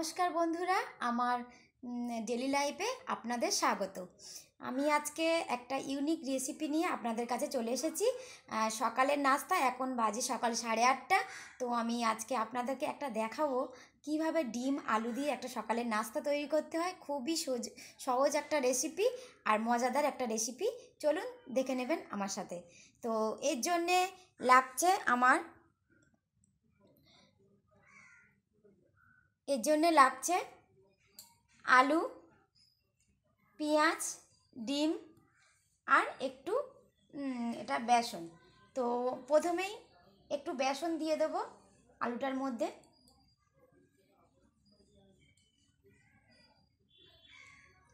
নমস্কার বন্ধুরা, আমার ডেলি লাইফে আপনাদের স্বাগত। আমি আজকে একটা ইউনিক রেসিপি নিয়ে আপনাদের কাছে চলে এসেছি। সকালের নাস্তা, এখন বাজে সকাল 8:30। তো আমি আজকে আপনাদেরকে একটা দেখাবো কিভাবে ডিম আলু দিয়ে একটা সকালের নাস্তা তৈরি করতে হয়। খুবই সহজ একটা রেসিপি আর মজাদার একটা রেসিপি। চলুন দেখে নেবেন আমার সাথে। তো এর জন্যে লাগছে আলু, পেঁয়াজ, ডিম আর একটু এটা বেসন। তো প্রথমেই একটু বেসন দিয়ে দেবো আলুটার মধ্যে।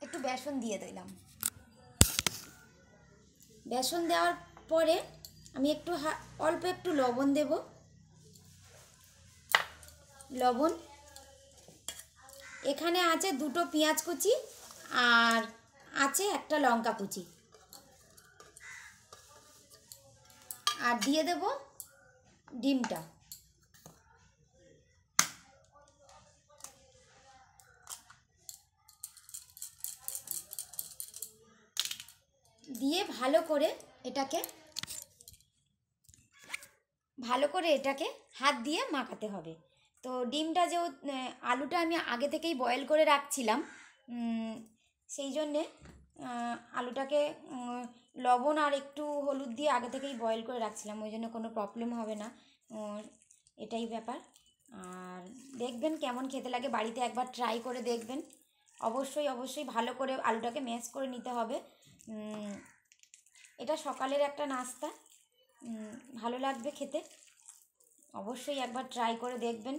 একটু বেসন দিয়ে দিলাম। বেসন দেওয়ার পরে আমি অল্প একটু লবণ দেব। লবণ, এখানে আছে 2টো পেঁয়াজ কুচি আর আছে একটা লঙ্কা কুচি, আর দিয়ে দেব ডিমটা। দিয়ে ভালো করে এটাকে হাত দিয়ে মাখাতে হবে। তো ডিমটা আলুটা আমি আগে থেকেই বয়েল করে রাখছিলাম, সেই জন্যে আলুটাকে লবণ আর একটু হলুদ দিয়ে আগে থেকেই বয়েল করে রাখছিলাম, ওই জন্য কোনো প্রবলেম হবে না। এটাই ব্যাপার। আর দেখবেন কেমন খেতে লাগে, বাড়িতে একবার ট্রাই করে দেখবেন। অবশ্যই ভালো করে আলুটাকে ম্যাশ করে নিতে হবে। এটা সকালের একটা নাস্তা, ভালো লাগবে খেতে। অবশ্যই একবার ট্রাই করে দেখবেন।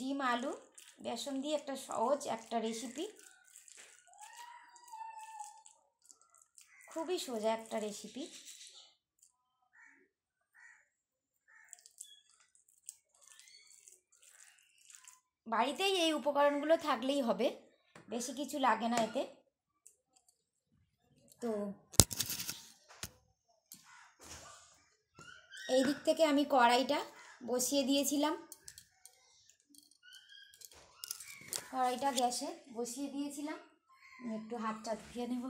ডিম আলু বেসন দিয়ে একটা সহজ একটা রেসিপি, খুবই সোজা একটা রেসিপি। বাড়িতেই এই উপকরণগুলো থাকলেই হবে, বেশি কিছু লাগে না এতে। তো এই দিক থেকে আমি কড়াইটা বসিয়ে দিয়েছিলাম। কড়াইটা গ্যাসে বসিয়ে দিয়েছিলাম, একটু হাতটা ধুয়ে নেব।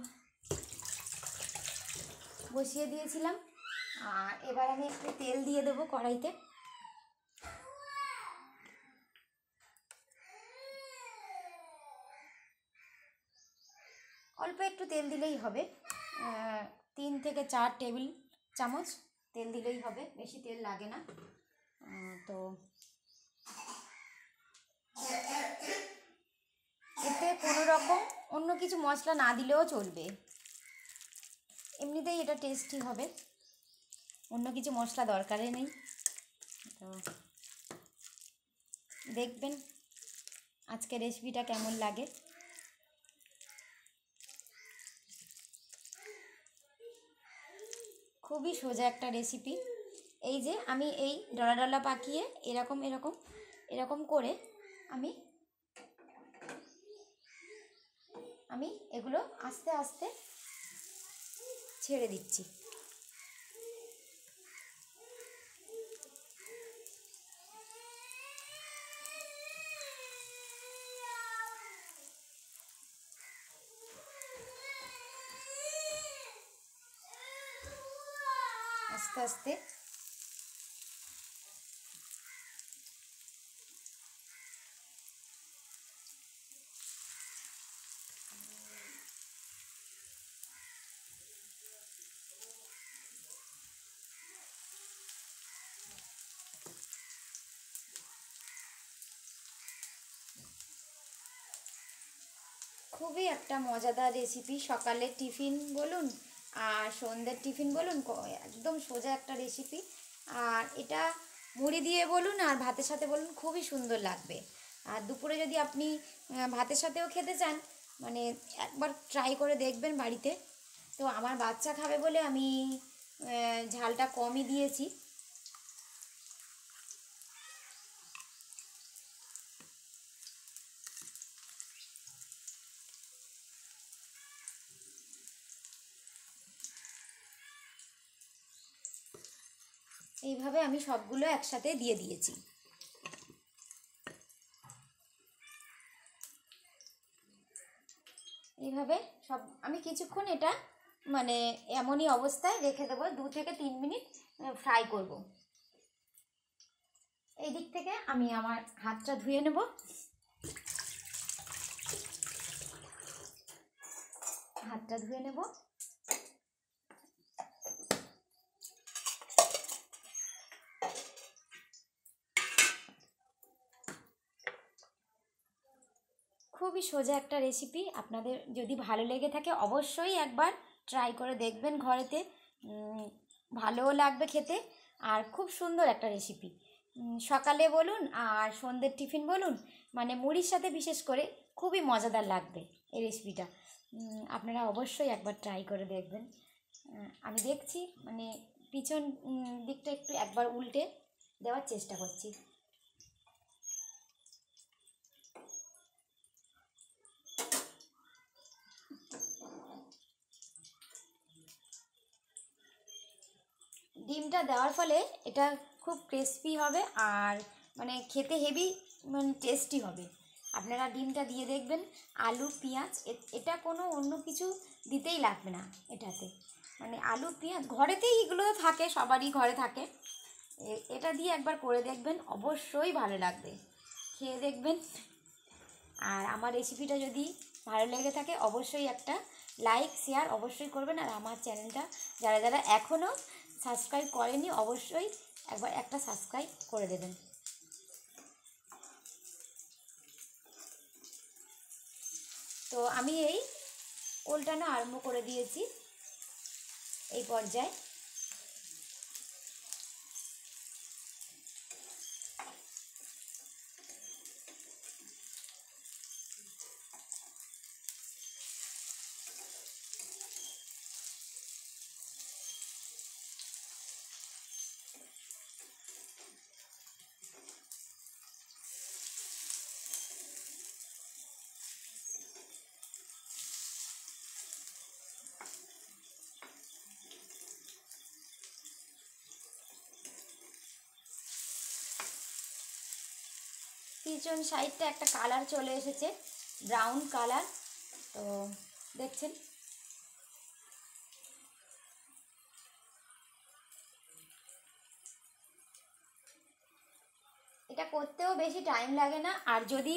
বসিয়ে দিয়েছিলাম, আর এবার আমি একটু তেল দিয়ে দেবো কড়াইতে। অল্প একটু তেল দিলেই হবে, 3 থেকে 4 টেবিল চামচ তেল দিলেই হবে, বেশি তেল লাগে না। তো এতে কোনো রকম অন্য কিছু মশলা না দিলেও চলবে, এমনিতেই এটা টেস্টি হবে, অন্য কিছু মশলা দরকারই নেই। তো দেখবেন আজকে রেসিপিটা কেমন লাগে। খুবই সোজা একটা রেসিপি। এই যে আমি এই ডলা পাকিয়ে এরকম করে আমি এগুলো আস্তে আস্তে ছেড়ে দিচ্ছি। আস্তে আস্তে খুবই একটা মজাদার রেসিপি, সকালের টিফিন বলুন আর সন্ধ্যের টিফিন বলুন, একদম সোজা একটা রেসিপি। আর এটা মুড়ি দিয়ে বলুন আর ভাতের সাথে বলুন, খুবই সুন্দর লাগবে। আর দুপুরে যদি আপনি ভাতের সাথেও খেতে চান, মানে একবার ট্রাই করে দেখবেন বাড়িতে। তো আমার বাচ্চা খাবে বলে আমি ঝালটা কমই দিয়েছি। এইভাবে আমি সবগুলো একসাথে দিয়ে দিয়েছি। এইভাবে সব আমি কিছুক্ষণ এটা মানে এমনই অবস্থায় রেখে দেবো, 2 থেকে 3 মিনিট ফ্রাই করব। এই দিক থেকে আমি আমার হাতটা ধুয়ে নেব। হাতটা ধুয়ে নেব। খুবই সোজা একটা রেসিপি, আপনাদের যদি ভালো লেগে থাকে অবশ্যই একবার ট্রাই করে দেখবেন ঘরেতে, ভালোও লাগবে খেতে। আর খুব সুন্দর একটা রেসিপি, সকালে বলুন আর সন্ধ্যের টিফিন বলুন, মানে মুড়ির সাথে বিশেষ করে খুবই মজাদার লাগবে এই রেসিপিটা। আপনারা অবশ্যই একবার ট্রাই করে দেখবেন। আমি দেখছি মানে পিছন দিকটা একটু একবার উল্টে দেওয়ার চেষ্টা করছি। ডিমটা দেওয়ার ফলে এটা খুব ক্রিস্পি হবে আর মানে খেতে হেভি মানে টেস্টি হবে। আপনারা ডিমটা দিয়ে দেখবেন। আলু পেঁয়াজ এটা কোনো অন্য কিছু দিতেই লাগবে না এটাতে, মানে আলু পেঁয়াজ ঘরেতেই এগুলো থাকে, সবারই ঘরে থাকে। এটা দিয়ে একবার করে দেখবেন, অবশ্যই ভালো লাগবে, খেয়ে দেখবেন। আর আমার রেসিপিটা যদি ভালো লেগে থাকে অবশ্যই একটা লাইক শেয়ার অবশ্যই করবেন। আর আমার চ্যানেলটা যারা যারা এখনও সাবস্ক্রাইব করেনি অবশ্যই একবার একটা সাবস্ক্রাইব করে দেবেন। তো আমি এই উল্টানো আরম্ভ করে দিয়েছি। এই পর্যায়ে পিছন সাইডটা একটা কালার চলে এসেছে, ব্রাউন কালার, তো দেখছেন। এটা করতেও বেশি টাইম লাগে না, আর যদি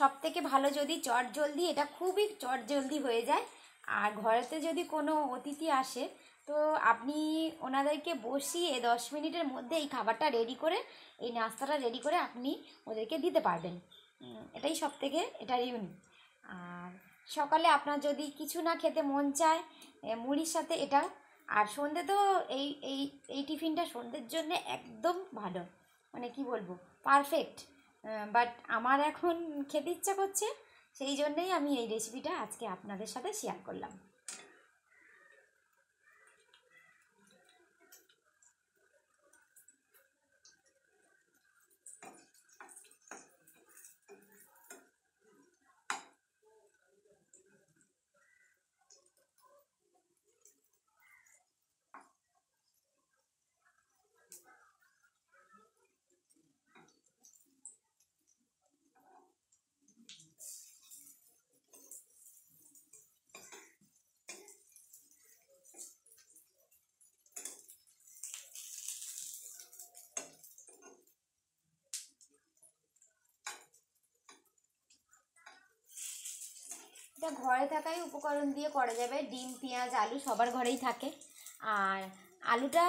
সবথেকে ভালো যদি চটজলদি, এটা খুবই চটজলদি হয়ে যায়। আর ঘরেতে যদি কোনো অতিথি আসে তো আপনি ওনাদেরকে বসিয়ে 10 মিনিটের মধ্যে এই খাবারটা রেডি করে, এই নাস্তাটা রেডি করে আপনি ওদেরকে দিতে পারবেন। এটাই সবথেকে এটার ইউনিক। আর সকালে আপনার যদি কিছু না খেতে মন চায় মুড়ির সাথে এটা, আর সন্ধে তো এই এই এই টিফিনটা সন্ধ্যের জন্য একদম ভালো, মানে কি বলবো, পারফেক্ট। বাট আমার এখন খেতে ইচ্ছা করছে, সেই জন্যেই আমি এই রেসিপিটা আজকে আপনাদের সাথে শেয়ার করলাম। এটা ঘরে থাকাই উপকরণ দিয়ে করা যাবে, ডিম পেঁয়াজ আলু সবার ঘরেই থাকে। আর আলুটা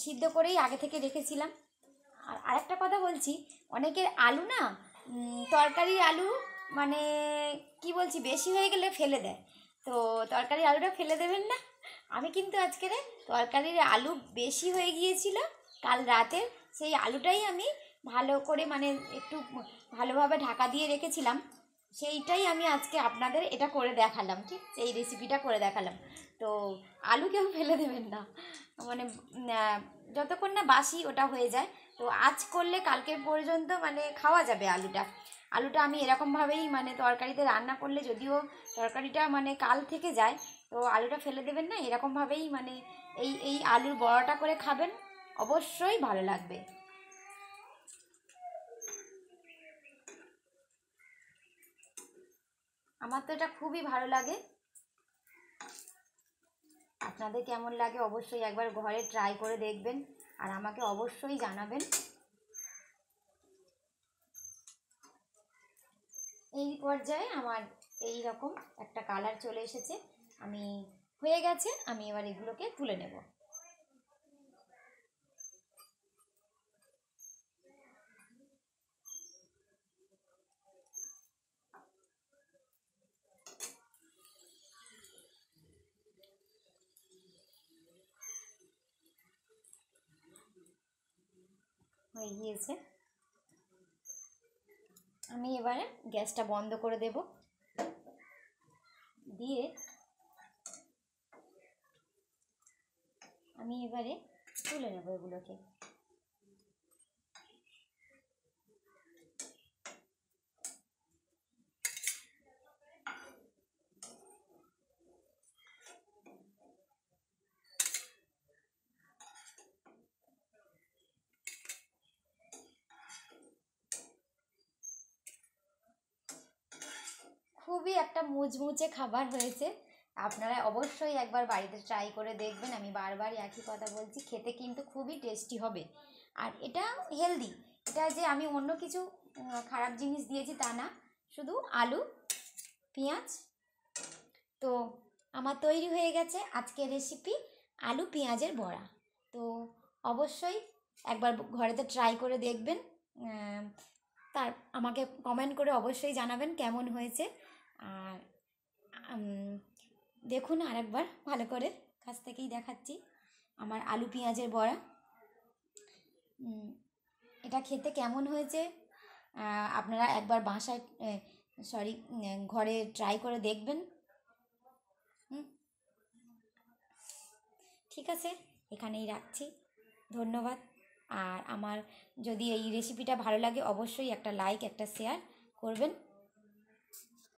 সিদ্ধ করেই আগে থেকে রেখেছিলাম। আর আরেকটা কথা বলছি, অনেকের আলু না তরকারির আলু মানে কি বলছি বেশি হয়ে গেলে ফেলে দেয়, তো তরকারির আলুটা ফেলে দেবেন না। আমি কিন্তু আজকে তরকারির আলু বেশি হয়ে গিয়েছিল কাল রাতে, সেই আলুটাই আমি ভালো করে মানে একটু ভালোভাবে ঢাকা দিয়ে রেখেছিলাম, সেইটাই আমি আজকে আপনাদের এটা করে দেখালাম, ঠিক এই রেসিপিটা করে দেখালাম। তো আলু কেউ ফেলে দেবেন না, মানে যতক্ষণ না বাসি ওটা হয়ে যায়। তো আজ করলে কালকে পর্যন্ত মানে খাওয়া যাবে আলুটা। আলুটা আমি এরকমভাবেই মানে তরকারিতে রান্না করলে যদিও তরকারিটা মানে কাল থেকে যায়, তো আলুটা ফেলে দেবেন না, এরকমভাবেই মানে এই এই আলুর বড়াটা করে খাবেন, অবশ্যই ভালো লাগবে। আমার তো এটা খুবই ভালো লাগে। আপনাদের কেমন লাগে অবশ্যই একবার ঘরে ট্রাই করে দেখবেন আর আমাকে অবশ্যই জানাবেন। এই পর্যায়ে আমার এই রকম একটা কালার চলে এসেছে, হয়ে গেছে। আমি এবার এগুলোকে তুলে নেব। হয়ে গিয়েছে। আমি এবারে গ্যাসটা বন্ধ করে দেব, দিয়ে আমি এবারে তুলে নেব এগুলোকে। খুবই একটা মুচমুচে খাবার হয়েছে। আপনারা অবশ্যই একবার বাড়িতে ট্রাই করে দেখবেন। আমি বারবার একই কথা বলছি, খেতে কিন্তু খুবই টেস্টি হবে। আর এটা হেলদি। এটা যে আমি অন্য কিছু খারাপ জিনিস দিয়েছি তা না, শুধু আলু পেঁয়াজ। তো আমার তৈরি হয়ে গেছে আজকের রেসিপি আলু পেঁয়াজের বড়া। তো অবশ্যই একবার ঘরেতে ট্রাই করে দেখবেন। তার আমাকে কমেন্ট করে অবশ্যই জানাবেন কেমন হয়েছে। আর দেখুন আরেকবার ভালো করে, কাছ থেকেই দেখাচ্ছি আমার আলু পেঁয়াজের বড়া। এটা খেতে কেমন হয়েছে আপনারা একবার বাসায় ঘরে ট্রাই করে দেখবেন। ঠিক আছে, এখানেই রাখছি। ধন্যবাদ। আর আমার যদি এই রেসিপিটা ভালো লাগে অবশ্যই একটা লাইক একটা শেয়ার করবেন।